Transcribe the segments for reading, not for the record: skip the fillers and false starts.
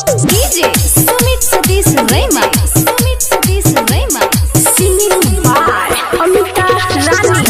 DJ Sumit Satish Raima, Sumit Satish Raima, singing by Amita Rani.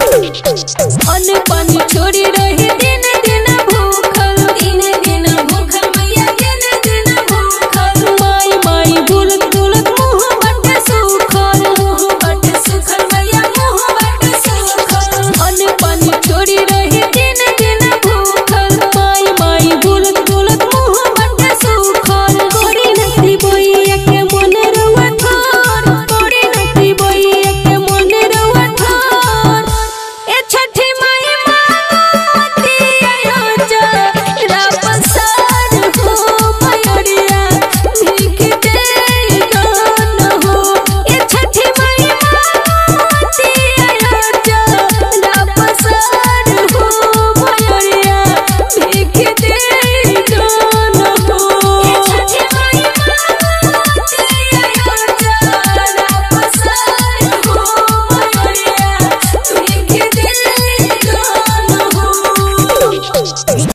अन्न पानी छोड़ी रही दिन दिन भूखल, दिन दिन भूखल मैया दिन दिन भूखल। माई माई बोलत बोलत मुँह बटे सुखल, मुँह बटे सुखल मैया मुँह बटे सुखल। अन्न पानी छोड़ी रही दिन दिन भूखल, माई माई बोलत बोलत मुँह बटे सुखल। कोड़ी नथी बोइया के मन रुआ थोर, कोड़ी नथी बोइया के मन रुआ थोर। ए छठी माई माती आयो जरा पसार हो मयूरिया भीख दे दान हो। ए छठी माई माती आयो जरा पसार हो मयूरिया भीख दे दान हो। ए छठी माई माती आयो जरा पसार हो मयूरिया भीख दे दान हो।